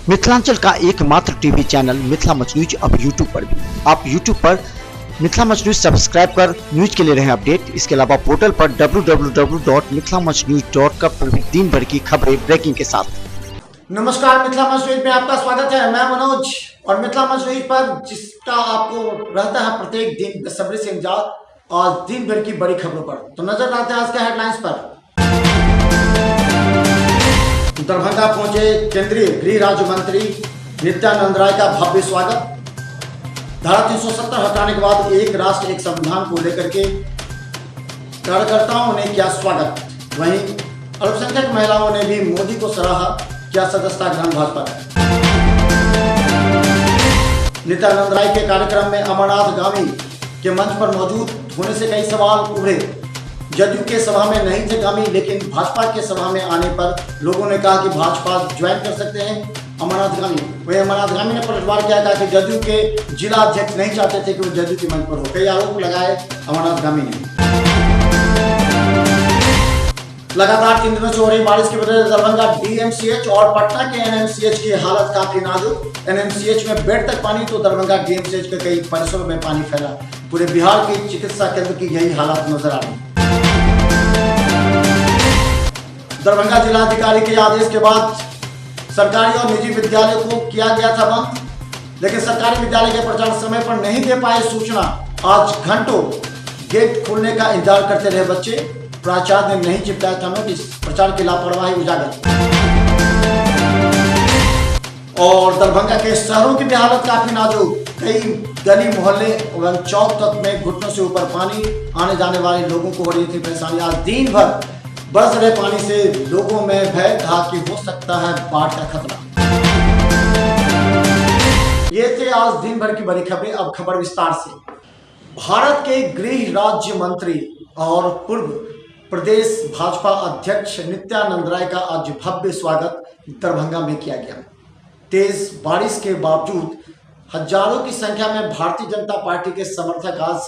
मिथिलांचल का एकमात्र TV channel Mithila much news अब यूट्यूब पर भी। आप यूट्यूब पर मिथिला मच न्यूज सब्सक्राइब कर न्यूज के लिए रहे अपडेट। इसके अलावा पोर्टल पर www.mithilamachnews.com पर भी दिन भर की खबरें ब्रेकिंग के साथ। नमस्कार, मिथिला मच न्यूज में आपका स्वागत है। मैं मनोज और मिथिला मच न्यूज पर जिसका आपको रहता है प्रत्येक दिन बेसब्री से इंतजार आज दिन भर की बड़ी खबरों पर। तो नजर डालते हैं आज के हेडलाइंस पर। दरभंगा पहुंचे केंद्रीय गृह राज्य मंत्री नित्यानंद राय का भव्य स्वागत। धारा 370 हटाने के बाद एक राष्ट्र एक संविधान को लेकर के कार्यकर्ताओं ने किया स्वागत। वहीं अल्पसंख्यक महिलाओं ने भी मोदी को सराहा, किया सदस्यता ग्रहण भाजपा। नित्यानंद राय के कार्यक्रम में अमरनाथ गामी के मंच पर मौजूद होने से कई सवाल उभरे। जदयू के सभा में नहीं थे गामी, लेकिन भाजपा के सभा में आने पर लोगों ने कहा कि भाजपा ज्वाइन कर सकते हैं अमरनाथ गामी। वही अमरनाथ गामी ने पलटवार किया था कि जदयू के जिला अध्यक्ष नहीं चाहते थे कि वो जदयू के मंच पर हो। कई आरोप लगाए अमरनाथ गामी ने। लगातार 3 दिनों से हो रही बारिश की वजह से दरभंगा डीएमसीएच और पटना के एनएमसीएच की हालत काफी नाजुक। एनएमसीएच में बेड तक पानी तो दरभंगा डीएमसीएच के कई परिसरों में पानी फैला। पूरे बिहार के चिकित्सा केंद्र की यही हालत नजर आ रही। दरभंगा जिलाधिकारी के आदेश के बाद सरकारी और निजी विद्यालयों को किया गया था बंद, लेकिन सरकारी विद्यालय के प्राचार्य समय पर नहीं दे पाए सूचना। आज घंटों गेट खोलने का इंतजार करते रहे बच्चे। प्राचार्य ने नहीं चिपकाया था नोटिस। प्राचार्य की लापरवाही उजागर। और दरभंगा के शहरों की भी हालत काफी नाजुक। कई गली मोहल्ले एवं चौक तक में घुटनों से ऊपर पानी। आने जाने वाले लोगों को हो रही थी परेशानी। आज दिन भर बरस रहे पानी से लोगों में भय था कि हो सकता है बाढ़ का खतरा। ये थे आज दिन भर की बड़ी खबरें। अब खबर विस्तार से। भारत के गृह राज्य मंत्री और पूर्व प्रदेश भाजपा अध्यक्ष नित्यानंद राय का आज भव्य स्वागत दरभंगा में किया गया। तेज बारिश के बावजूद हजारों की संख्या में भारतीय जनता पार्टी के समर्थक आज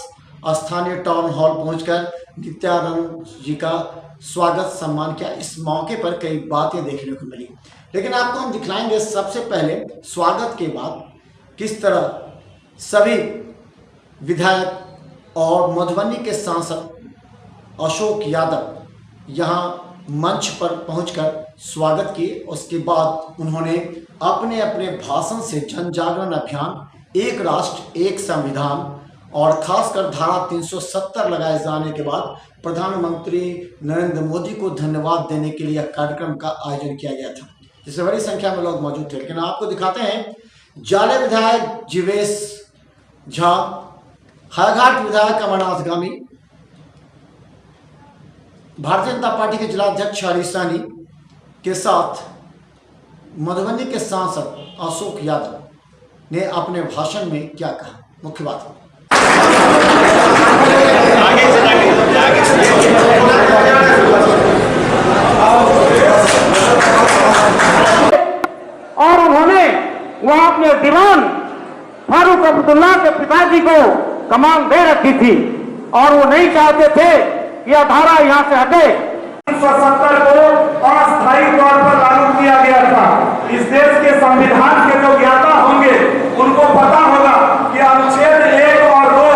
स्थानीय टाउन हॉल पहुंचकर नित्यानंद जी का स्वागत सम्मान किया। इस मौके पर कई बातें देखने को मिली, लेकिन आपको हम दिखलाएंगे सबसे पहले स्वागत के बाद किस तरह सभी विधायक और मधुबनी के सांसद अशोक यादव यहां मंच पर पहुंचकर स्वागत किए। उसके बाद उन्होंने अपने अपने भाषण से जन जागरण अभियान, एक राष्ट्र एक संविधान और खासकर धारा 370 लगाए जाने के बाद प्रधानमंत्री नरेंद्र मोदी को धन्यवाद देने के लिए कार्यक्रम का आयोजन किया गया था, जिसमें बड़ी संख्या में लोग मौजूद थे। लेकिन आपको दिखाते हैं जाले विधायक जीवेश झा, हायाघाट विधायक अमरनाथ गामी, भारतीय जनता पार्टी के जिलाध्यक्ष हरीश सहनी के साथ मधुबनी के सांसद अशोक यादव ने अपने भाषण में क्या कहा। मुख्य बात और उन्होंने वहां अपने दीवान फारूक अब्दुल्ला के पिताजी को कमान दे रखी थी और वो नहीं चाहते थे यह धारा यहां से हटे। 370 को अस्थायी तौर पर लागू किया गया था। इस देश के संविधान के जो ज्ञाता होंगे उनको पता होगा कि अनुच्छेद 1 और 2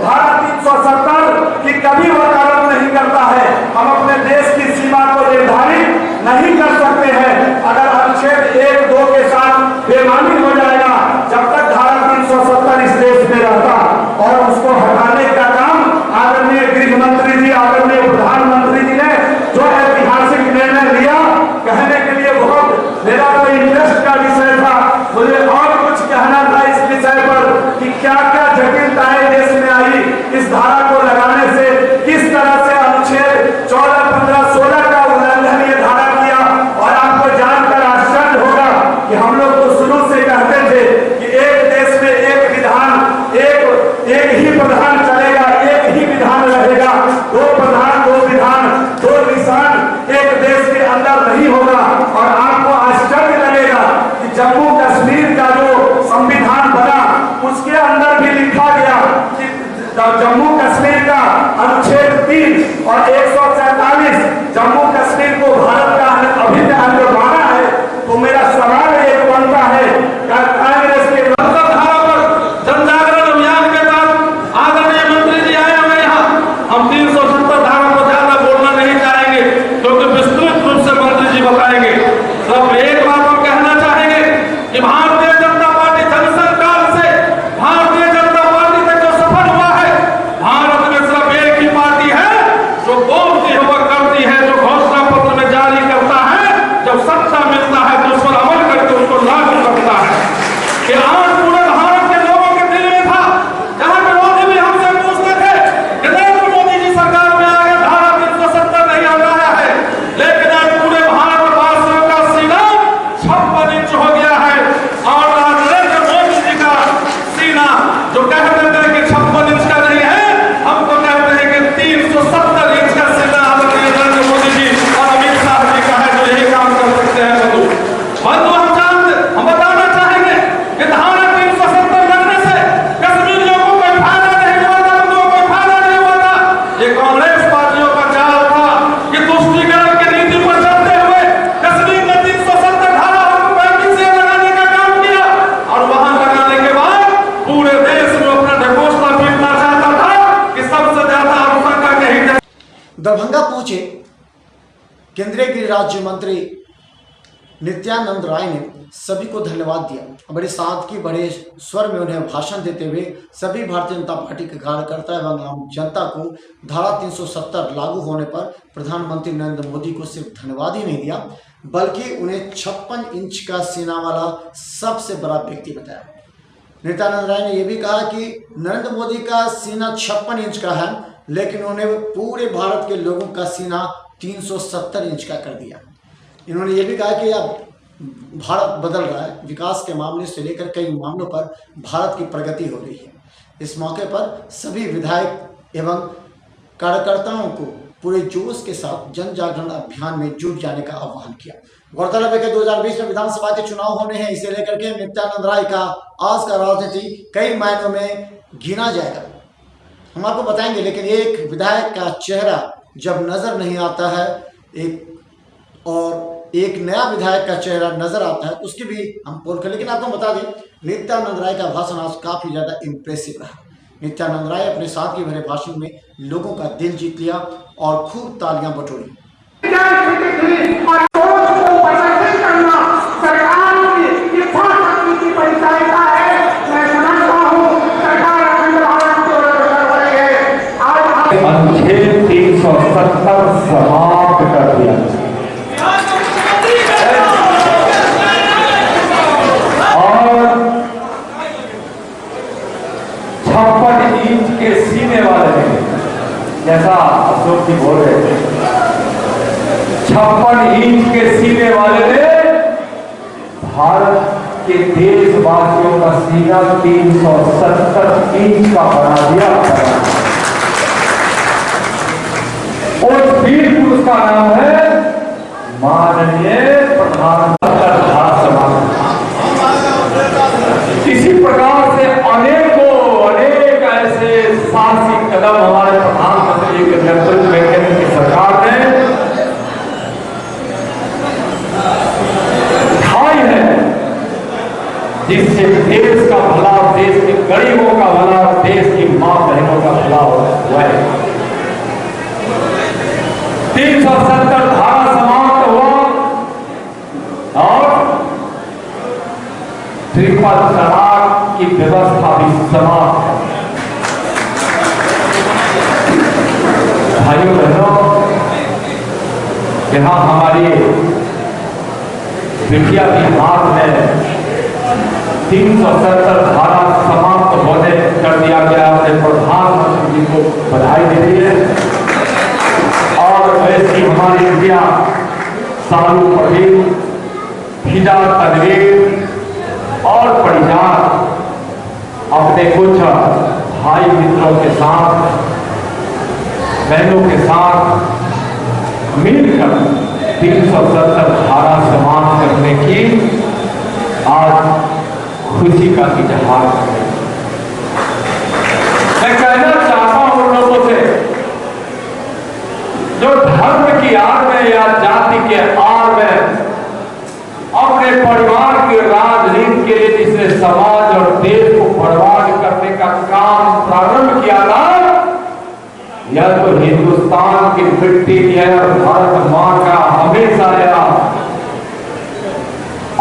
धारा 370 की कभी वकालत नहीं करता है। हम अपने देश की सीमा को निर्धारित नहीं कर सकते हैं। अगर अनुच्छेद 1-2 के साथ बेईमानी हो जाएगा जब तक धारा 370 इस देश में रहता, और उसको हटाने का काम आदरणीय गृह मंत्री जी, आदरणीय प्रधानमंत्री जी ने जो ऐतिहासिक निर्णय लिया, कहने के लिए बहुत मेरा तो इंटरेस्ट का विषय था। मुझे और कुछ कहना था इस विषय पर कि क्या क्या जटिलताएं देश में आई इस धारा को लगाने से, किस तरह से अनुच्छेद 14, 15, 16 का उल्लंघन ये धारा किया। और आपको जानकर आश्चर्य होगा कि हम लोग तो शुरू से कहते थे कि एक देश में एक विधान, एक ही प्रधान चलेगा, एक ही विधान रहेगा। 2 प्रधान, 2 विधान, 2 निशान एक देश के अंदर नहीं होगा। और आपको आश्चर्य लगेगा कि जम्मू कश्मीर का जो संविधान बना उसके अंदर भी लिखा गया कि जम्मू कश्मीर का अनुच्छेद 3 और 147 जम्मू कश्मीर को भारत का अभिन्न अंग माना है। तो मेरा सवाल एक बनता है राज्य मंत्री नित्यानंद राय ने सभी को धन्यवाद दिया। बड़ी सादगी बड़े स्वर में उन्हें भाषण देते हुए सभी भारतीय जनता पार्टी के कार्यकर्ता एवं आम जनता को धारा 370 लागू होने पर प्रधानमंत्री नरेंद्र मोदी को सिर्फ धन्यवाद ही नहीं दिया, बल्कि उन्हें 56 इंच का सीना वाला सबसे बड़ा व्यक्ति बताया। नित्यानंद राय ने यह भी कहा कि नरेंद्र मोदी का सीना 56 इंच का है, लेकिन उन्हें पूरे भारत के लोगों का सीना 370 इंच का कर दिया। इन्होंने ये भी कहा कि अब भारत बदल रहा है, विकास के मामले से लेकर कई मामलों पर भारत की प्रगति हो रही है। इस मौके पर सभी विधायक एवं कार्यकर्ताओं को पूरे जोश के साथ जन जागरण अभियान में जुट जाने का आह्वान किया। गौरतलब है कि 2020 में विधानसभा के चुनाव होने हैं, इसे लेकर के नित्यानंद राय का आज का राजनीति कई मायनों में गिना जाएगा, हम आपको बताएंगे। लेकिन एक विधायक का चेहरा जब नजर नहीं आता है एक नया विधायक का चेहरा नजर आता है, उसकी भी हम पोल कर। लेकिन आपको बता दें, नित्यानंद राय का भाषण आज काफी ज्यादा इंप्रेसिव रहा। नित्यानंद राय अपने सादगी भरे भाषण में लोगों का दिल जीत लिया और खूब तालियां बटोरी। अनुच्छेद 370 समाप्त कर दिया और 56 इंच के सीने वाले हैं, जैसा अशोक जी बोल रहे थे, 56 इंच के सीने वाले ने भारत के देशवासियों का सीना 370 इंच का बना दिया। उस वीर पुरुष का नाम है माननीय प्रधानमंत्री। इसी प्रकार से अनेक ऐसे साहसिक कदम हमारे प्रधानमंत्री के नेतृत्व में केंद्र की सरकार ने उठाई है, जिससे देश का भला, देश के गरीबों का भला, देश की मां बहनों का भला हुआ है। 370 धारा समाप्त हुआ और ट्रिपल तलाक की व्यवस्था भी समाप्त है। भाइयों बहनों, यहाँ हमारी बिटिया की हाथ में 370 धारा समाप्त होने कर दिया गया। अपने प्रधानमंत्री जी को बधाई दे रही है। और ऐसी हमारी इंडिया सालू पटेल, फिजा तनवीर और परिजात अपने कुछ भाई मित्रों के साथ, बहनों के साथ मिलकर 370 धारा समाप्त करने की आज खुशी का इजहार करें। मैं कहना चाहता हूं उन लोगों से जो धर्म की आड़ में या जाति के आड़ में अपने परिवार के राजनीति के लिए जिसने समाज और देश को बर्बाद करने का काम प्रारंभ किया था, यह तो हिंदुस्तान की मिट्टी है और भारत मां का हमेशा यह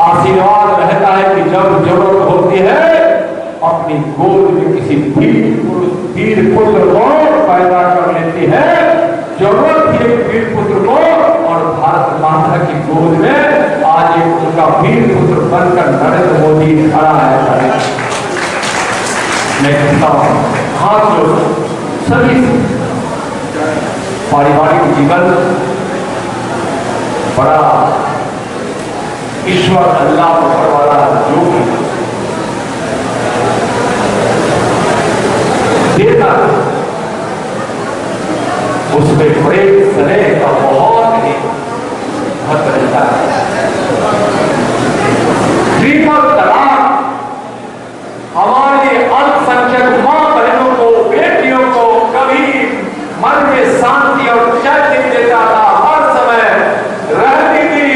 आशीर्वाद रहता है कि जब जरूरत होती है अपनी गोद में किसी वीर पुत्र को पैदा कर लेती है। जरूरत थी एक वीर पुत्र को और भारत माता की गोद में आज एक उनका वीर पुत्र बनकर नरेंद्र मोदी खड़ा है। मैं कहता हूं हाथ जोड़ सभी पारिवारिक जीवन बड़ा ईश्वर अल्लाह ऊपर वाला जो देता उसमें प्रेम स्नेह का बहुत ही महत्व रहता है। ट्रिपल तलाक हमारी अल्पसंख्यक मां बहनों को, बेटियों को कभी मन में शांति और चैन देता था। हर समय रहती थी,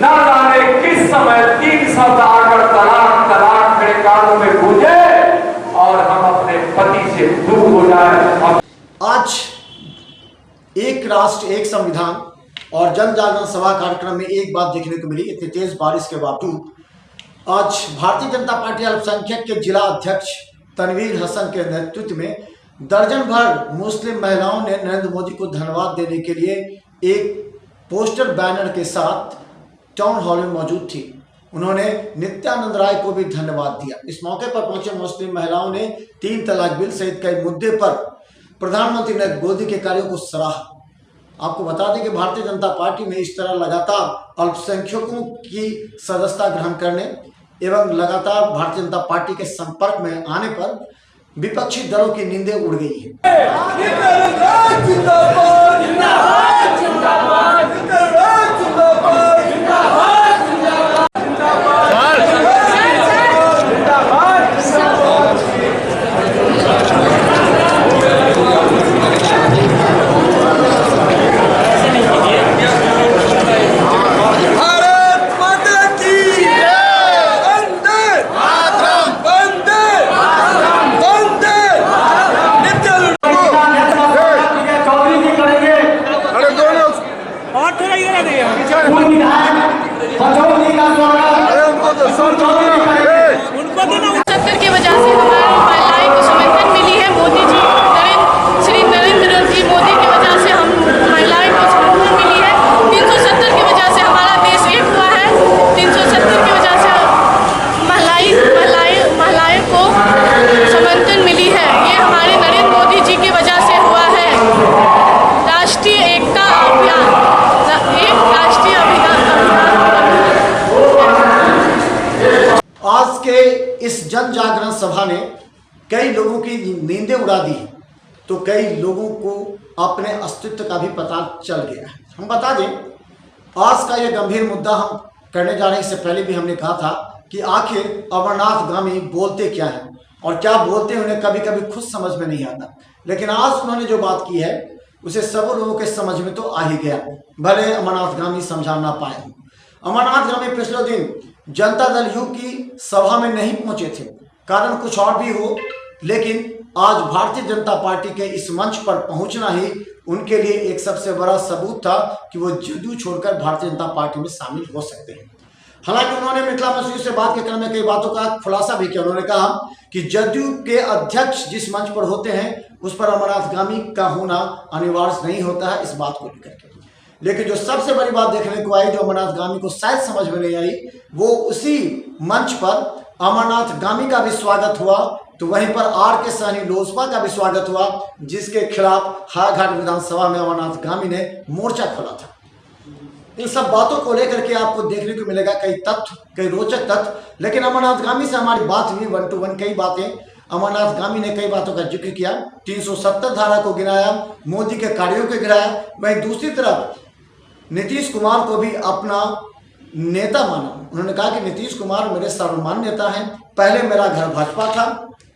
ना जाने किस समय 3 शब्द आकर तलाक तलाक मेरे कानों में गूंजे और हम अपने पति से दूर हो जाए। आज एक राष्ट्र एक संविधान और जन जागरण सभा कार्यक्रम में एक बात देखने को मिली, इतनी तेज बारिश के बावजूद आज भारतीय जनता पार्टी अल्पसंख्यक के जिला अध्यक्ष तनवीर हसन के नेतृत्व में दर्जन भर मुस्लिम महिलाओं ने नरेंद्र मोदी को धन्यवाद देने के लिए एक पोस्टर बैनर के साथ टाउन हॉल में मौजूद थी। उन्होंने नित्यानंद राय को भी धन्यवाद दिया। इस मौके पर पहुंचे मुस्लिम महिलाओं ने 3 तलाक बिल सहित कई मुद्दे पर प्रधानमंत्री नरेंद्र मोदी के कार्यों को सराहा। आपको बता दें कि भारतीय जनता पार्टी में इस तरह लगातार अल्पसंख्यकों की सदस्यता ग्रहण करने एवं लगातार भारतीय जनता पार्टी के संपर्क में आने पर विपक्षी दलों की नींदें उड़ गई है। की वजह से हमारी महिलाएं को समर्थन मिली है। मोदी जी श्री नरेंद्र जी मोदी की वजह से हम महिलाएं को समर्थन मिली है। 370 की वजह से हमारा देश एक हुआ है। 370 की वजह से महिलाएं को समर्थन मिली है। ये हमारे नरेंद्र मोदी जी की वजह से हुआ है। राष्ट्रीय एकता अभियान, एक राष्ट्रीय अभियान। आज के इस जन जागरण सभा ने कई लोगों की नींदें उड़ा दी, तो कई लोगों को अपने अस्तित्व का भी पता चल गया है। हम बता दें, आज का यह गंभीर मुद्दा हम करने जा रहे हैं। इससे पहले भी हमने कहा था कि आखिर अमरनाथगामी बोलते क्या हैं और क्या बोलते हैं, उन्हें कभी कभी खुद समझ में नहीं आता। लेकिन आज उन्होंने जो बात की है उसे सब लोगों के समझ में तो आ ही गया, भले अमरनाथगामी समझा ना पाए। अमरनाथगामी पिछले दिन जनता दल यू की सभा में नहीं पहुंचे थे, कारण कुछ और भी हो, लेकिन आज भारतीय जनता पार्टी के इस मंच पर पहुंचना ही उनके लिए एक सबसे बड़ा सबूत था कि वो जदयू छोड़कर भारतीय जनता पार्टी में शामिल हो सकते हैं। हालांकि उन्होंने मिथिला मजदूर से बात के क्रम में कई बातों का खुलासा भी किया। उन्होंने कहा कि जदयू के अध्यक्ष जिस मंच पर होते हैं उस पर अमरनाथगामी का होना अनिवार्य नहीं होता है, इस बात को लेकर के। लेकिन जो सबसे बड़ी बात देखने को आई, जो अमरनाथगामी को शायद समझ में नहीं आई, वो उसी मंच पर अमरनाथगामी का भी स्वागत हुआ, तो वहीं पर आर के सहनी लोजपा का भी स्वागत हुआ, जिसके खिलाफ हायाघाट विधानसभा में अमरनाथगामी ने मोर्चा खोला था। इन सब बातों को लेकर के आपको देखने को मिलेगा कई तथ्य, कई रोचक तथ्य। लेकिन अमरनाथगामी से हमारी बात हुई 1 to 1, कई बातें अमरनाथगामी ने कई बातों का जिक्र किया। 370 धारा को गिनाया, मोदी के कार्यों को गिनाया। वहीं दूसरी तरफ नीतीश कुमार को भी अपना नेता माना। उन्होंने कहा कि नीतीश कुमार मेरे सर्वमान्य नेता हैं, पहले मेरा घर भाजपा था,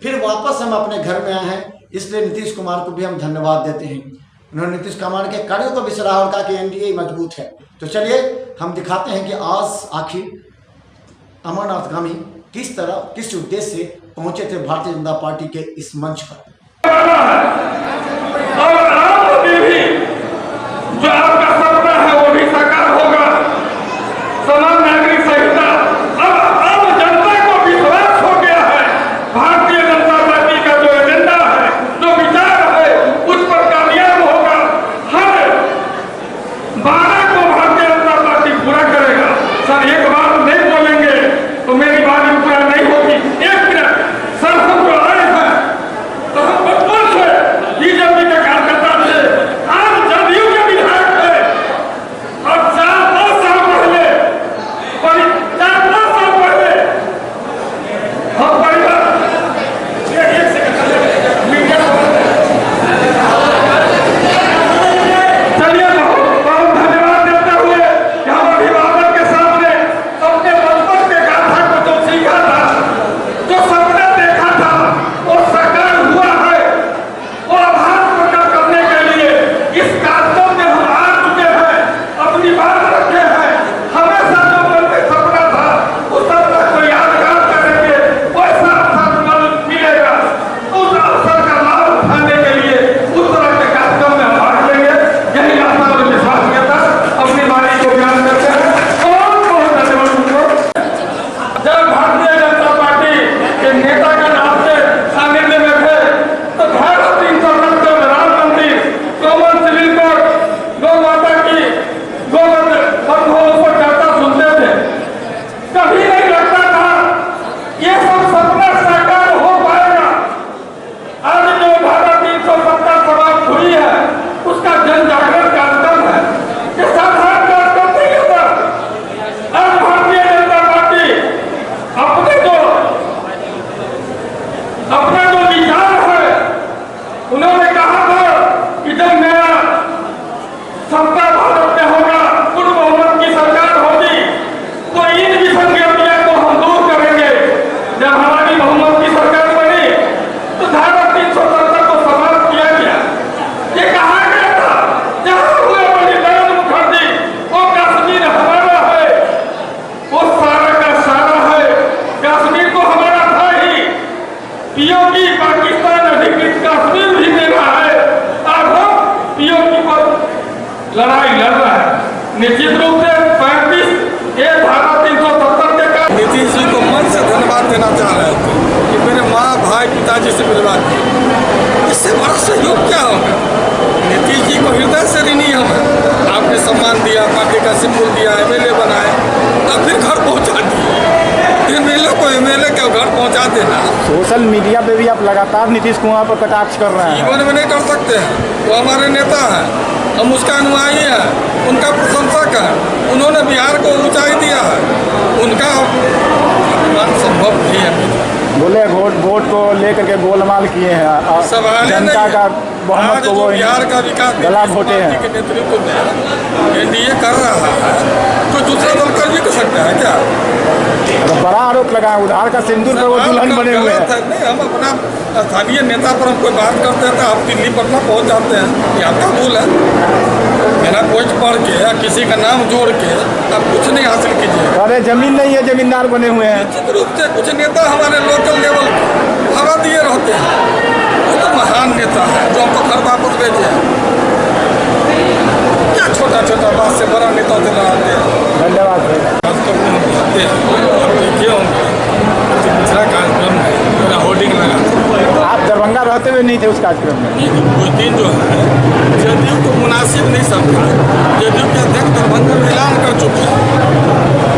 फिर वापस हम अपने घर में आए हैं, इसलिए नीतीश कुमार को भी हम धन्यवाद देते हैं। उन्होंने नीतीश कुमार के कार्यों को भी सराहा और कहा कि एनडीए मजबूत है। तो चलिए हम दिखाते हैं कि आज आखिर अमरनाथगामी किस तरह, किस उद्देश्य से पहुंचे थे भारतीय जनता पार्टी के इस मंच पर। जो आपका सपना है वो भी साकार होगा। समान नागरिक संहिता अब आम जनता को विश्वास हो गया है। भारतीय जनता पार्टी का जो एजेंडा है, जो विचार है, उस पर कामयाब होगा। हर 12 को भारतीय जनता पार्टी पूरा करेगा। सर एक बार नहीं बोलेंगे तो मेरी बात पूरा नहीं होगी। 1 मिनट सर, हम जो आए हैं तो हम बचपन से बीजेपी के कार्यकर्ता थे, आज जदयू के विधायक थे, जब भारतीय जनता पार्टी के नेता के नाम से सानिध्य में थे तो धारा 370 में राम मंदिर, कॉमन सिलेंडर, गौ माता की गोवंश पर चर्चा सुनते थे। कभी नहीं लगता था ये सब सपना साकार हो पाएगा। आज जो धारा 370 समाप्त हुई है उसका जन जागरण कार्यक्रम है, ये साधारण कार्यक्रम नहीं होता। आज भारतीय जनता पार्टी अपना जो विचार है, उन्होंने कहा था कि जब मेरा सत्ता भारत में होगा, पूर्ण बहुमत की सरकार होगी, तो इन विसंगतियों को हम दूर करेंगे। जब हमारी बहुमत की सरकार बनी तो धारा 370 को समाप्त किया गया। ये कहा गया था जहां हुए बलिदान मुखर्जी वो कश्मीर हमारा है, वो सारा का सारा है। कश्मीर को हमारा था ही, पीओके पाकिस्तान अधिकृत कश्मीर भी मेरा है। अब हम पीओके पर लड़ाई लड़ रहा है। निश्चित रूप से 35 ये धारा 370 के कारण नीतीश जी को मन से धन्यवाद देना चाह रहे थे कि मेरे माँ भाई पिताजी से मिलवा दिए। इससे बड़ा सहयोग क्या होगा? नीतीश जी को हृदय से ऋणी हम हैं। आपने सम्मान दिया, पार्टी का सिंबल दिया, एमएलए बनाए, तब फिर घर पहुँचा दिए। एमएलए को एमएलए के घर पहुँचा देना। सोशल मीडिया पे भी आप लगातार नीतीश कुमार पर कटाक्ष कर रहे हैं। जीवन में नहीं कर सकते हैं, वो हमारे नेता हैं, हम उसका अनुयायी हैं, उनका प्रशंसक हैं। उन्होंने बिहार को ऊंचाई दिया है, उनका अपमान संभव नहीं है। बोले वोट को लेकर के गोलमाल किए हैं, सवाल जनता का बहुमत आज को जो वो बिहार का विकास गला घोटे हैं। के नेतृत्व में एनडीए कर रहा है, तो दूसरा दल कर भी कर सकता है क्या? तो बड़ा आरोप लगा है, उधार का सिंदूर पर वो दुल्हन बने हुए हैं। नहीं, हम अपना स्थानीय नेता पर हम कोई बात करते हैं तो आप दिल्ली पटना पहुंच जाते हैं, ये आपका भूल है। मेरा पोस्ट पढ़ के या किसी का नाम जोड़ के आप कुछ नहीं हासिल कीजिए। अरे जमीन नहीं है, जमींदार बने हुए हैं। निश्चित रूप से कुछ नेता हमारे लोकल लेवल हवा दिए रहते हैं, वो तो महान नेता है जो हमको घर वापस भेजे हैं। क्या छोटा छोटा बात से बड़ा नेता दिला आते हैं। धन्यवाद भाई। वास्तव में हम कहते हैं आप देखे होंगे दूसरा कार्यक्रम है, मेरा होर्डिंग लगा। आप दरभंगा रहते हुए नहीं थे उस कार्यक्रम में? कुछ दिन जो है जदयू को मुनासिब नहीं समझा। जदयू के अध्यक्ष दरभंगा में ऐलान कर चुके हैं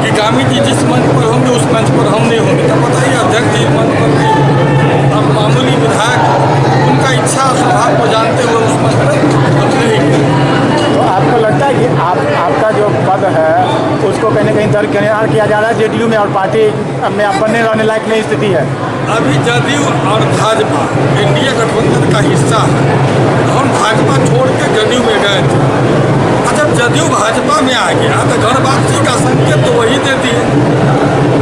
कि गामी जी जिस मंच पर होंगे उस मंच पर हम नहीं होंगे। तो बताइए अध्यक्ष जी मंच पर नहीं, अब मामूली विधायक उनका इच्छा स्वभाव को जानते हुए उस मंच पर हम नहीं। तो आपको लगता है कि आपका जो पद है उसको कहीं ना कहीं दरकिनार किया जा रहा है जेडीयू में, और पार्टी में आप बनने रहने लायक नहीं स्थिति है? अभी जदयू और भाजपा एनडीए गठबंधन का हिस्सा है। हम भाजपा छोड़ के जदयू में गए थे, और जब जदयू भाजपा में आ गया तो घर वापसी का संकेत तो वही दे दिए।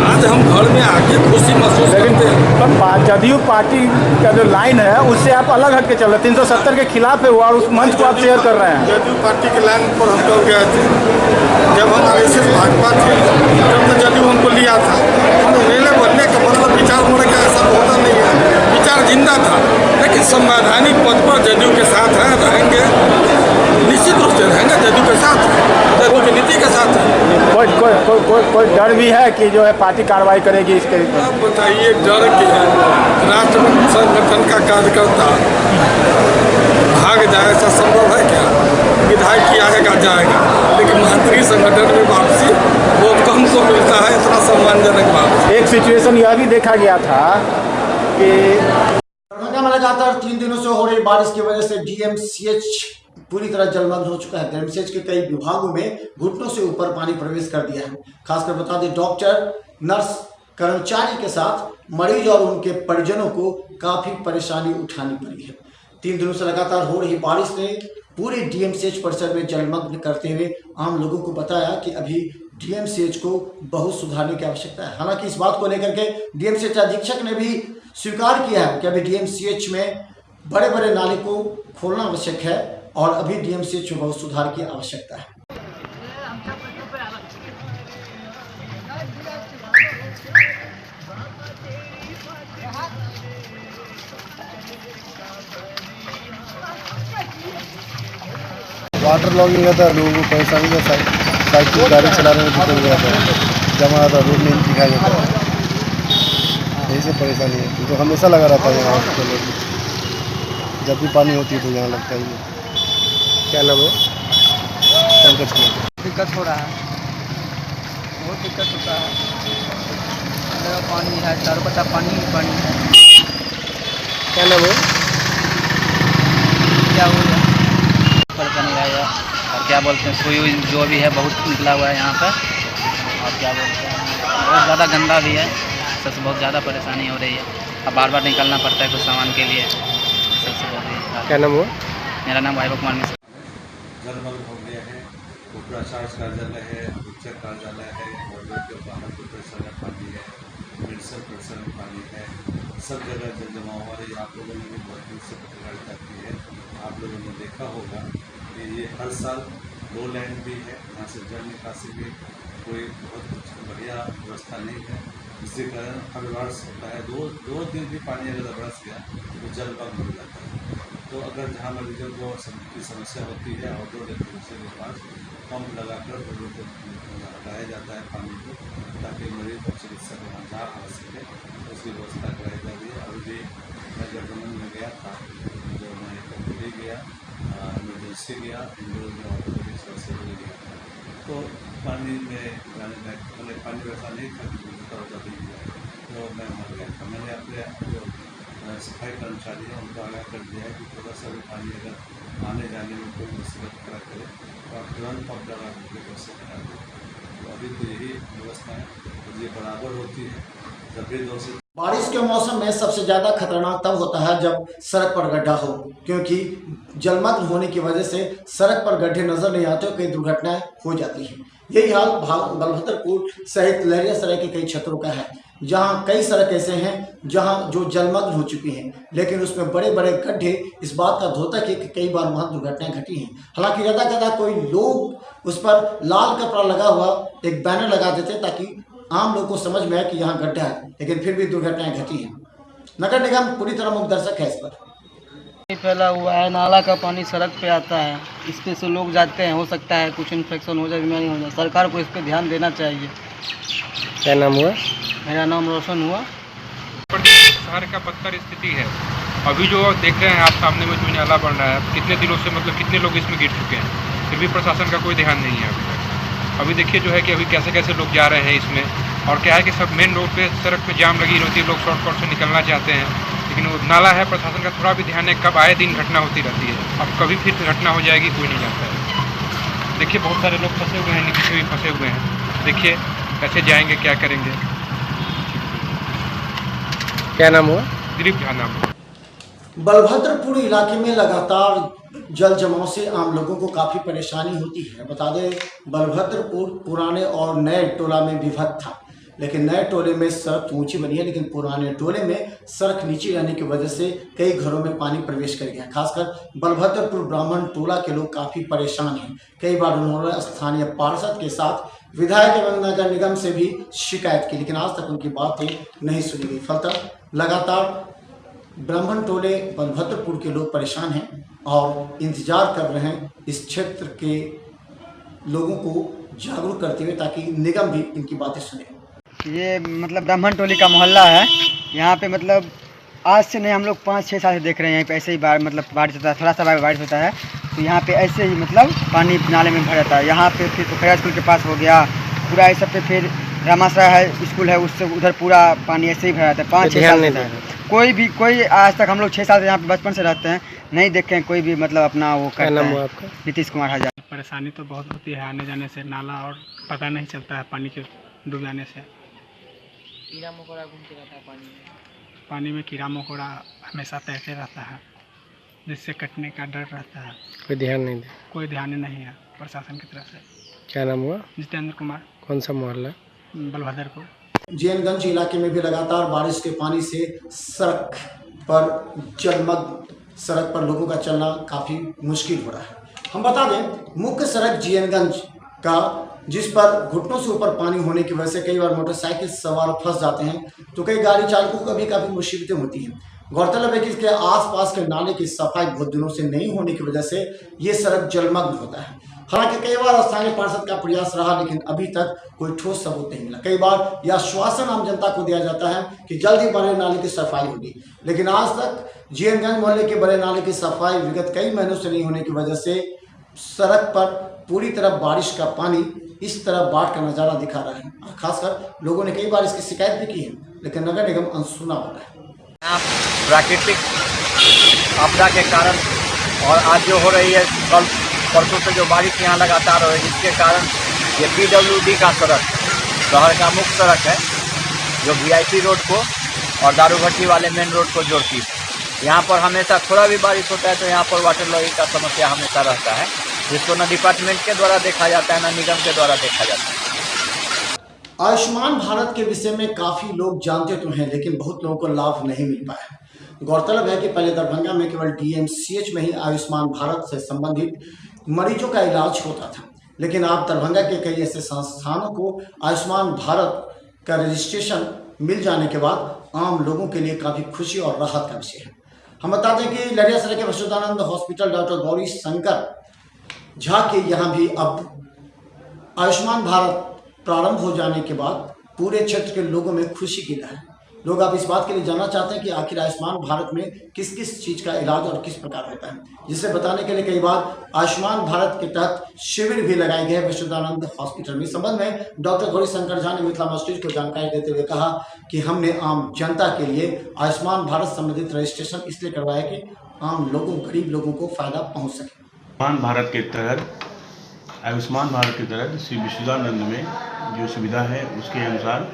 आज हम घर में आके खुशी महसूस करते हैं। पर जदयू पार्टी का जो लाइन है उससे आप अलग हट के चल रहे हैं, 370 के खिलाफ है वो, और उस मंच को आप शेयर कर रहे हैं। जदयू पार्टी के लाइन पर हम लोग गए थे, जब हम आरएसएस भाजपा थे तब तो जदयू हमको लिया था। हम मेले बनने का मतलब विचार मोड़ का ऐसा होता नहीं है, विचार जिंदा था, लेकिन संवैधानिक पद पर जदयू के साथ हैं, रहेंगे, निश्चित रूप से रहेंगे जदयू के साथ, जदयू की नीति के साथ है। कोई डर भी है कि जो है पार्टी कार्रवाई करेगी इसके? आप बताइए डर के राष्ट्रपति संगठन का कार्यकर्ता भाग जाए, ऐसा संभव है क्या? विधायक की आएगा जाएगा, लेकिन मंत्री संगठन में वापसी वो कम को मिलता है, इतना सम्मानजनक बात। एक सिचुएशन यह भी देखा गया था कि दरभंगा में लगातार 3 दिनों से हो रही बारिश की वजह से डीएमसीएच पूरी तरह जलमग्न हो चुका है। डीएमसीएच के कई विभागों में घुटनों से ऊपर पानी प्रवेश कर दिया है। खासकर बता दें, डॉक्टर, नर्स, कर्मचारी के साथ मरीज और उनके परिजनों को काफी परेशानी उठानी पड़ी है। 3 दिनों से लगातार हो रही बारिश ने पूरे डीएमसीएच परिसर में जलमग्न करते हुए आम लोगों को बताया कि अभी डीएमसीएच को बहुत सुधारने की आवश्यकता है। हालांकि इस बात को लेकर के डीएमसीएच अधीक्षक ने भी स्वीकार किया है कि अभी डीएमसीएच में बड़े बड़े नाले को खोलना आवश्यक है और अभी डीएमसीएच में बहुत सुधार की आवश्यकता है। वाटर लॉगिंग होता है, लोगों को परेशानी का साइकिल गाड़ी चलाने में दिक्कत हो जाता है, जमा आता है, रोड नहीं दिखाई देता है। से परेशानी होती है, तो हमेशा लगा रहता है यहाँ टोले में। जब भी पानी होती है तो यहाँ लगता ही है। क्या नाम है? पंकज कुमार। दिक्कत हो रहा है, बहुत दिक्कत होता है। जगह पानी है, चारों पट्टा पानी ही पानी है। क्या नाम है? क्या हो गया परेशानी रहेगा। और क्या बोलते हैं, सुई जो भी है बहुत निकला हुआ है यहाँ पर। और क्या बोलते हैं, बहुत ज़्यादा गंदा भी है, सबसे बहुत ज़्यादा परेशानी हो रही है। अब बार बार निकलना पड़ता है कुछ सामान के लिए, सबसे बहुत। क्या नाम हुआ? मेरा नाम वैभव कुमार मिश्रा। जलमग्न हो गया है। उपराचार्य कार्यालय है, उच्चक कार्यालय है, और के बाहर परिसर में पानी है, मेडिसिन परिसर में पानी है, सब जगह जल जमाव हो रही है। आप लोगों ने भी बहुत दिन से पत्रकारिता की है, आप लोगों ने देखा होगा कि ये हर साल लो लैंड भी है, यहाँ से जल निकासी भी कोई बहुत बढ़िया व्यवस्था नहीं है, जिसके कारण हर वर्ष होता है दो दिन भी पानी अगर बरस गया तो जलमग्न हो जाता है। तो अगर जहाँ मरीजों को की समस्या होती है, आउटडोर एक दूसरे के पास पंप लगाकर लोगों को हटाया जाता है पानी को, ताकि मरीज को चिकित्सक वहाँ जा आ सके, उसकी व्यवस्था कराई जा रही है। अभी भी मैं गठबंधन में गया था, जो मैं कभी गया, इमरजेंसी गया, इंडोर में ऑर्थोपेडिक सर्जरी में गया था, तो पानी में जाने लायक मतलब पानी वैसा नहीं था कि होता नहीं गया, तो मैं वहाँ गया था। मैंने अपने जो सफाई कर्मचारी हैं उनको आगाह कर दिया है कि थोड़ा सा भी पानी अगर आने जाने में कोई मुसीबत खड़ा करे तो आप तुरंत पंप लगा करके व्यवस्था करा दें। तो अभी तो यही व्यवस्था है, तो ये बराबर होती है। जब भी 2 से बारिश के मौसम में सबसे ज्यादा खतरनाक तब होता है जब सड़क पर गड्ढा हो, क्योंकि जलमग्न होने की वजह से सड़क पर गड्ढे नजर नहीं आते, कई दुर्घटनाएं हो जाती हैं। यही हाल बलभद्रपुर सहित लहरियासराय के कई क्षेत्रों का है, जहां कई सड़क ऐसे हैं जहां जो जलमग्न हो चुकी हैं, लेकिन उसमें बड़े बड़े गड्ढे इस बात का द्योतक है कि कई बार वहां दुर्घटनाएं घटी हैं। हालांकि यदा कोई लोग उस पर लाल कपड़ा लगा हुआ एक बैनर लगा देते ताकि आम लोगों को समझ में आए कि यहाँ गड्ढा है, लेकिन फिर भी दुर्घटनाएं घटी हैं। नगर निगम पूरी तरह मुखदर्शक है इस पर। फैला हुआ है, नाला का पानी सड़क पे आता है, इस पे से लोग जाते हैं, हो सकता है कुछ इन्फेक्शन हो जाए, बीमारी हो जाए। सरकार को इस पे ध्यान देना चाहिए। क्या नाम हुआ? मेरा नाम रोशन हुआ। शहर का बदतर स्थिति है। अभी जो देख रहे हैं आप सामने में जो नाला बन रहा है, कितने दिनों से मतलब कितने लोग इसमें गिर चुके हैं, फिर भी प्रशासन का कोई ध्यान नहीं है अभी तक। अभी देखिए जो है कि अभी कैसे कैसे लोग जा रहे हैं इसमें, और क्या है कि सब मेन रोड पे सड़क पे जाम लगी होती है, लोग शॉर्टकट से निकलना चाहते हैं, लेकिन वो नाला है, प्रशासन का थोड़ा भी ध्यान है। कब आए दिन घटना होती रहती है, अब कभी फिर घटना हो जाएगी कोई नहीं जानता है। देखिए बहुत सारे लोग फंसे हुए हैं, नीचे भी फंसे हुए हैं, देखिए कैसे जाएंगे, क्या करेंगे। क्या नाम हुआ? दिलीप झा नाम। बलभद्रपुर इलाके में लगातार जल जमाव से आम लोगों को काफी परेशानी होती है। बता दें, बलभद्रपुर पुराने और नए टोला में विभक्त था, लेकिन नए टोले में सड़क ऊंची बनी है, लेकिन पुराने टोले में सड़क नीची रहने की वजह से कई घरों में पानी प्रवेश कर गया। खासकर बलभद्रपुर ब्राह्मण टोला के लोग काफी परेशान हैं। कई बार उन्होंने स्थानीय पार्षद के साथ विधायक एवं नगर निगम से भी शिकायत की, लेकिन आज तक उनकी बातें नहीं सुनी गई। फलतः लगातार ब्राह्मण टोले बलभद्रपुर के लोग परेशान हैं और इंतजार कर रहे हैं इस क्षेत्र के लोगों को जागरूक करते हुए, ताकि निगम भी इनकी बातें सुने। ये मतलब ब्राह्मण टोली का मोहल्ला है। यहाँ पे मतलब आज से नहीं, हम लोग 5-6 साल से देख रहे हैं। यहाँ पे ऐसे ही मतलब बारिश होता है, थोड़ा सा बारिश होता है तो यहाँ पे ऐसे ही मतलब पानी नाले में भर जाता है। यहाँ पे फिर पोखरा स्कूल के पास हो गया पूरा, ऐसा पे फिर रामाश्रय है स्कूल है, उससे उधर पूरा पानी ऐसे ही भर जाता है। 5-6 साल से कोई आज तक, हम लोग 6 साल से यहाँ पे बचपन से रहते हैं, नहीं देखे हैं कोई भी मतलब अपना वो करता है। आपका? नीतीश कुमार हजार। परेशानी तो बहुत होती है आने जाने से, नाला और पता नहीं चलता है पानी के डूब जाने से। कीड़ा मकोड़ा घूमते रहता है पानी में। पानी में कीड़ा मकोड़ा हमेशा तैरते रहता है, जिससे कटने का डर रहता है। कोई ध्यान नहीं दे? कोई ध्यान नहीं है प्रशासन की तरफ से। क्या नाम हुआ? जितेंद्र कुमार। कौन सा मोहल्ला? बलभद्रपुर। जीएनगंज इलाके में भी लगातार बारिश के पानी से सड़क पर जलमग्न, सड़क पर लोगों का चलना काफ़ी मुश्किल हो रहा है। हम बता दें, मुख्य सड़क जीएनगंज का, जिस पर घुटनों से ऊपर पानी होने की वजह से कई बार मोटरसाइकिल सवार फंस जाते हैं, तो कई गाड़ी चालकों को भी काफ़ी मुसीबतें होती हैं। गौरतलब है कि इसके आसपास के नाले की सफाई बहुत दिनों से नहीं होने की वजह से ये सड़क जलमग्न होता है। हालांकि कई बार स्थानीय पार्षद का प्रयास रहा, लेकिन अभी तक कोई ठोस सबूत नहीं मिला। कई बार यह आश्वासन आम जनता को दिया जाता है कि जल्द ही बड़े नाले की सफाई होगी, लेकिन आज तक जीएनगंज मोहल्ले के बड़े नाले की सफाई विगत कई महीनों से नहीं होने की वजह से सड़क पर पूरी तरह बारिश का पानी इस तरह बाढ़ का नजारा दिखा रहा है। खासकर लोगों ने कई बार इसकी शिकायत भी की है, लेकिन नगर निगम अनसुना हो रहा है। प्राकृतिक आपदा के कारण और आज जो हो रही है कल परसों से जो बारिश यहाँ लगातार हो रही है, जिसके कारण ये PWD का सड़क शहर का मुख्य सड़क है जो VIP रोड को और दारूभट्टी वाले मेन रोड को जोड़ती है। यहाँ पर हमेशा थोड़ा भी बारिश होता है तो यहाँ पर वाटर लॉगिंग का समस्या हमेशा रहता है, जिसको न डिपार्टमेंट के द्वारा देखा जाता है न निगम के द्वारा देखा जाता है। आयुष्मान भारत के विषय में काफी लोग जानते तो हैं, लेकिन बहुत लोगों को लाभ नहीं मिल पाया। गौरतलब है कि पहले दरभंगा में केवल DMCH में ही आयुष्मान भारत से संबंधित मरीजों का इलाज होता था, लेकिन अब दरभंगा के कई ऐसे संस्थानों को आयुष्मान भारत का रजिस्ट्रेशन मिल जाने के बाद आम लोगों के लिए काफी खुशी और राहत का विषय है। हम बता दें कि लड़ियासराय के वसुधानंद हॉस्पिटल डॉक्टर गौरी शंकर झा के यहाँ भी अब आयुष्मान भारत प्रारंभ हो जाने के बाद पूरे क्षेत्र के लोगों में खुशी की लहर। लोग अब इस बात के लिए जानना चाहते हैं कि आखिर आयुष्मान भारत में किस किस चीज़ का इलाज और किस प्रकार होता है, जिसे बताने के लिए कई बार आयुष्मान भारत के तहत शिविर भी लगाए गए वसुधानंद हॉस्पिटल में। इस संबंध में डॉक्टर गौरी शंकर झा ने मिथिला मस्जिद को जानकारी देते हुए कहा कि हमने आम जनता के लिए आयुष्मान भारत संबंधित रजिस्ट्रेशन इसलिए करवाया कि आम लोगों, गरीब लोगों को फायदा पहुँच सके। आयुष्मान भारत के तहत श्री विशुद्धानंद में जो सुविधा है उसके अनुसार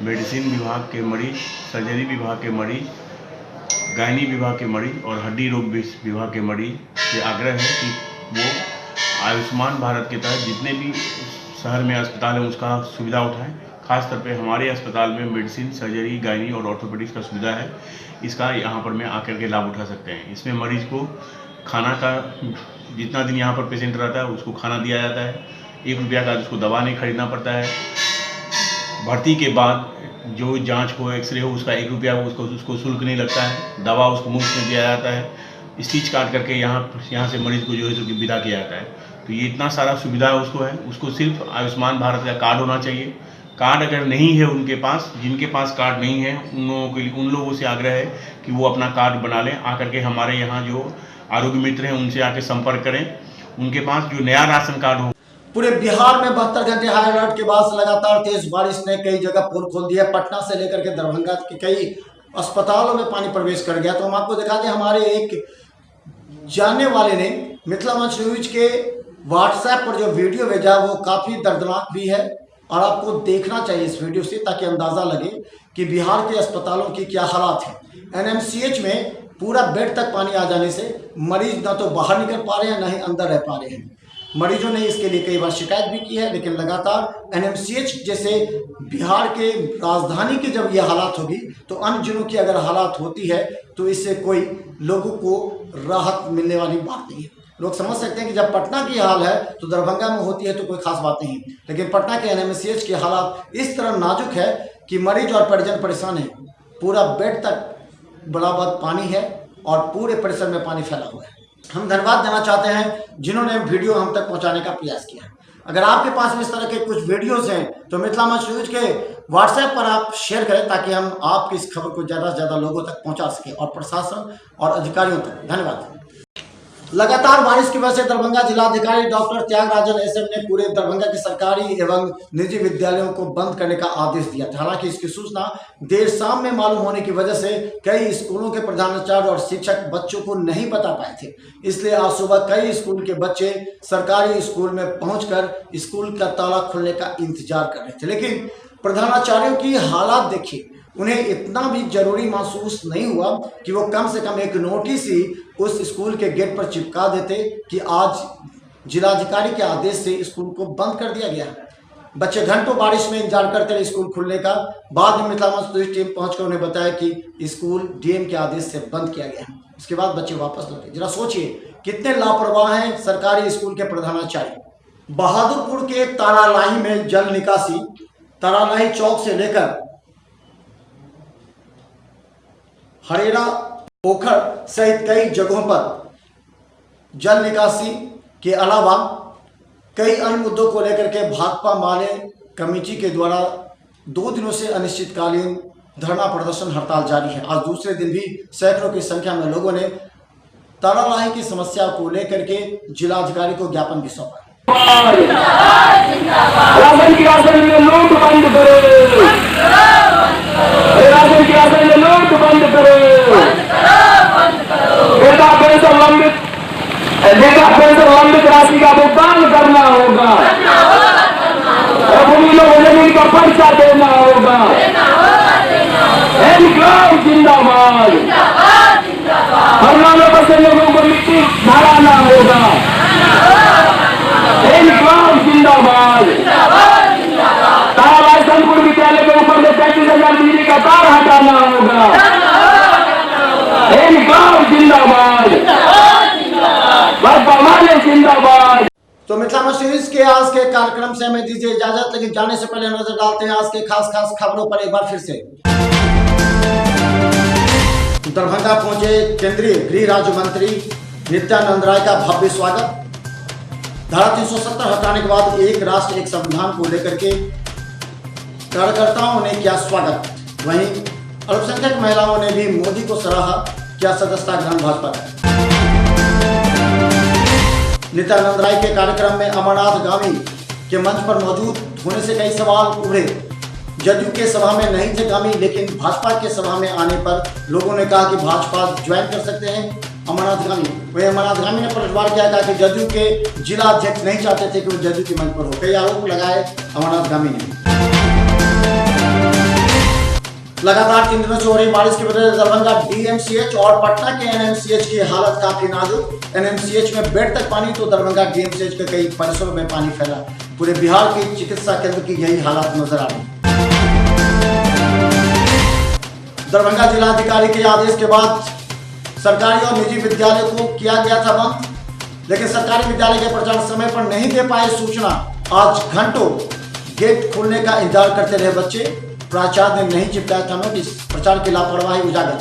मेडिसिन विभाग के मरीज, सर्जरी विभाग के मरीज, गायनी विभाग के मरीज और हड्डी रोग विभाग के मरीज से आग्रह है कि वो आयुष्मान भारत के तहत जितने भी शहर में अस्पताल है उसका सुविधा उठाएं। खासतौर पे हमारे अस्पताल में मेडिसिन, सर्जरी, गायनी और ऑर्थोपेडिक्स का सुविधा है, इसका यहाँ पर में आकर के लाभ उठा सकते हैं। इसमें मरीज को खाना का जितना दिन यहाँ पर पेशेंट रहता है उसको खाना दिया जाता है, 1 रुपया का उसको दवा नहीं खरीदना पड़ता है। भर्ती के बाद जो जांच हो, एक्सरे हो, उसका 1 रुपया उसको शुल्क नहीं लगता है, दवा उसको मुफ्त में दिया जाता है। स्टिच काट करके यहाँ से मरीज को जो है सो विदा किया जाता है। तो ये इतना सारा सुविधा उसको सिर्फ आयुष्मान भारत का कार्ड होना चाहिए। कार्ड अगर नहीं है उनके पास, जिनके पास कार्ड नहीं है उन लोगों से आग्रह है कि वो अपना कार्ड बना लें, आकर के हमारे यहाँ जो आरोग्य मित्र हैं उनसे आके संपर्क करें। उनके पास जो नया राशन कार्ड हो। पूरे बिहार में 72 घंटे हाई अलर्ट के बाद लगातार तेज बारिश ने कई जगह पोल खोल दिया। पटना से लेकर के दरभंगा के कई अस्पतालों में पानी प्रवेश कर गया। तो हम आपको दिखा दें, हमारे एक जानने वाले ने मिथिला मंच न्यूज के व्हाट्सएप पर जो वीडियो भेजा वो काफ़ी दर्दनाक भी है और आपको देखना चाहिए इस वीडियो से, ताकि अंदाज़ा लगे कि बिहार के अस्पतालों की क्या हालात है। NMCH में पूरा बेड तक पानी आ जाने से मरीज ना तो बाहर निकल पा रहे हैं, ना ही अंदर रह पा रहे हैं। मरीजों ने इसके लिए कई बार शिकायत भी की है, लेकिन लगातार NMCH जैसे बिहार के राजधानी की जब यह हालात होगी तो अन्य जिलों की अगर हालात होती है तो इससे कोई लोगों को राहत मिलने वाली बात नहीं है। लोग समझ सकते हैं कि जब पटना की हाल है तो दरभंगा में होती है तो कोई खास बात नहीं, लेकिन पटना के NMCH के हालात इस तरह नाजुक है कि मरीज और परिजन परेशान है। पूरा बेड तक बराबर पानी है और पूरे परिसर में पानी फैला हुआ है। हम धन्यवाद देना चाहते हैं जिन्होंने वीडियो हम तक पहुंचाने का प्रयास किया। अगर आपके पास में इस तरह के कुछ वीडियोस हैं तो मिथिला मंच न्यूज के व्हाट्सएप पर आप शेयर करें, ताकि हम आपकी इस खबर को ज़्यादा से ज़्यादा लोगों तक पहुंचा सकें और प्रशासन और अधिकारियों तक। धन्यवाद। लगातार बारिश की वजह से दरभंगा जिलाधिकारी डॉक्टर त्यागराजन SM ने पूरे दरभंगा के सरकारी एवं निजी विद्यालयों को बंद करने का आदेश दिया था। हालांकि इसकी सूचना देर शाम में मालूम होने की वजह से कई स्कूलों के प्रधानाचार्य और शिक्षक बच्चों को नहीं बता पाए थे, इसलिए आज सुबह कई स्कूल के बच्चे सरकारी स्कूल में पहुंचकर स्कूल का ताला खुलने का इंतजार कर रहे थे। लेकिन प्रधानाचार्यों की हालात देखिए, उन्हें इतना भी जरूरी महसूस नहीं हुआ कि वो कम से कम एक नोटिस ही उस स्कूल के गेट पर चिपका देते कि आज जिलाधिकारी के आदेश से स्कूल को बंद कर दिया गया। बच्चे घंटों बारिश में इंतजार करते रहे स्कूल खुलने का। बाद में मिथिला मंच टीम पहुंचकर उन्हें बताया कि स्कूल DM के आदेश से बंद किया गया। इसके बाद बच्चे वापस लौटे। जरा सोचिए कितने लापरवाह हैं सरकारी स्कूल के प्रधानाचार्य। बहादुरपुर के तारालाही में जल निकासी, तारालाही चौक से लेकर हरेरा पोखर सहित कई जगहों पर जल निकासी के अलावा कई अन्य मुद्दों को लेकर के भाकपा माले कमेटी के द्वारा 2 दिनों से अनिश्चितकालीन धरना प्रदर्शन हड़ताल जारी है। आज दूसरे दिन भी सैकड़ों की संख्या में लोगों ने तालाबंदी की समस्या को लेकर के जिलाधिकारी को ज्ञापन भी सौंपा। राशन की राशन में लूट बंद करो, राशन की राशन में लूट बंद करो, वृद्धा पेंशन लंबित राशि का भुगतान करना होगा, भूमि लोग जमीन का पर्चा देना होगा, इनकलाब जिंदाबाद, हरनामे पर से लोगों को मिट्टी भराना होगा, इनकलाब जिंदाबाद, ताराबाई संकुल विद्यालय के ऊपर से 35,000 बिजली का तार हटाना होगा, इनकलाब जिंदाबाद, भाजपा माले जिंदाबाद। तो मिथिला मच न्यूज के आज के कार्यक्रम से हमें दीजिए इजाजत, लेकिन जाने से पहले नजर डालते हैं आज के खास खबरों पर एक बार फिर से। दरभंगा पहुंचे केंद्रीय गृह राज्य मंत्री नित्यानंद राय का भव्य स्वागत। धारा 370 हटाने के बाद एक राष्ट्र एक संविधान को लेकर के कार्यकर्ताओं ने किया स्वागत। वहीं अल्पसंख्यक महिलाओं ने भी मोदी को सराहा, किया सदस्यता ग्रहण भाजपा का। नित्यानंद राय के कार्यक्रम में अमरनाथ गामी के मंच पर मौजूद होने से कई सवाल उभरे। जदयू के सभा में नहीं थे गामी, लेकिन भाजपा के सभा में आने पर लोगों ने कहा कि भाजपा ज्वाइन कर सकते हैं अमरनाथ गामी। वही अमरनाथ गामी ने पलटवार किया, कहा कि जदयू के जिला अध्यक्ष नहीं चाहते थे कि वो जदयू के मंच पर हो। कई आरोप लगाए अमरनाथ गामी ने। लगातार 3 दिनों से हो रही बारिश की वजह से दरभंगा डीएमसीएच और पटना के एनएमसीएच की हालत काफी नाजुक। एनएमसीएच में बेड तक पानी तो दरभंगा डीएमसीएच के कई परिसरों में पानी फैला। पूरे बिहार के चिकित्सा केंद्र की यही हालत नजर आ रही। दरभंगा जिलाधिकारी के आदेश के बाद सरकारी और निजी विद्यालय को किया गया था बंद, लेकिन सरकारी विद्यालय के प्राचार्य समय पर नहीं दे पाए सूचना। आज घंटों गेट खोलने का इंतजार करते रहे बच्चे। प्राचार्य ने नहीं चिपकाया था नोटिस। प्राचार्य की लापरवाही उजागर।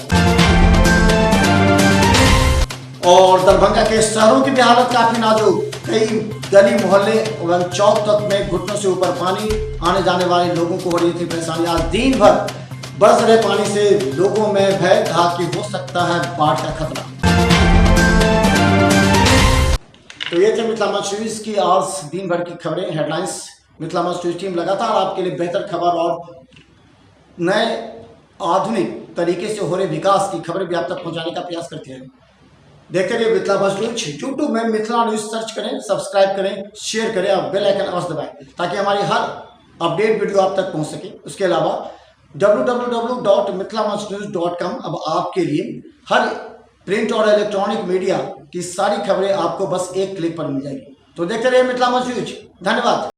और दरभंगा के शहरों की भी हालत काफी नाजुक। कई गली मोहल्ले एवं चौक तक में घुटनों से ऊपर पानी। आने जाने वाले लोगों को हो रही थी परेशानी। आज दिन भर बरस रहे पानी से लोगों में भय था कि हो सकता है बाढ़ का खतरा। तो ये थे मिथिला मच न्यूज की आज दिन भर की खबरें, headlines. Mithila much news team लगातार आपके लिए बेहतर खबर और नए आधुनिक तरीके से हो रहे विकास की खबरें भी आप तक पहुंचाने का प्रयास करते हैं। देखते रहिए मिथिला मच न्यूज। यूट्यूब में मिथिला न्यूज सर्च करें, सब्सक्राइब करें, शेयर करें और बेल आइकन अवश्य दबाएं ताकि हमारी हर अपडेट वीडियो आप तक पहुंच सके। उसके अलावा www.mithilamachnews.com अब आपके लिए हर प्रिंट और इलेक्ट्रॉनिक मीडिया की सारी खबरें आपको बस एक क्लिक पर मिल जाएगी। तो देखते रहिए मिथिला मच न्यूज। धन्यवाद।